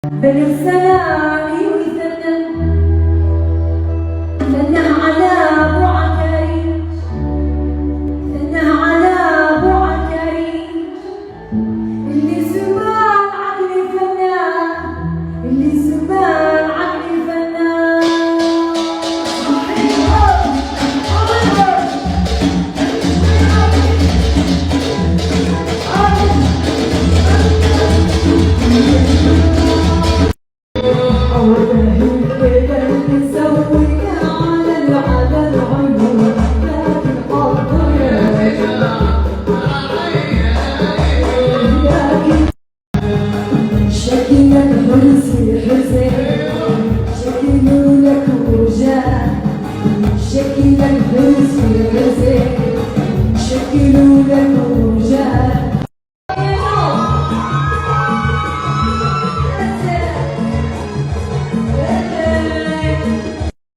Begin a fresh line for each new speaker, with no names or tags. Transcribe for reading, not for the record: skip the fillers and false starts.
بين السلام ويثنى ثنى على ابو عكاريش، ثنى على ابو عكاريش اللي زمان عقلي فنان، اللي زمان عقلي فنان. شكلك حزين حزين، شكلوا لك رجال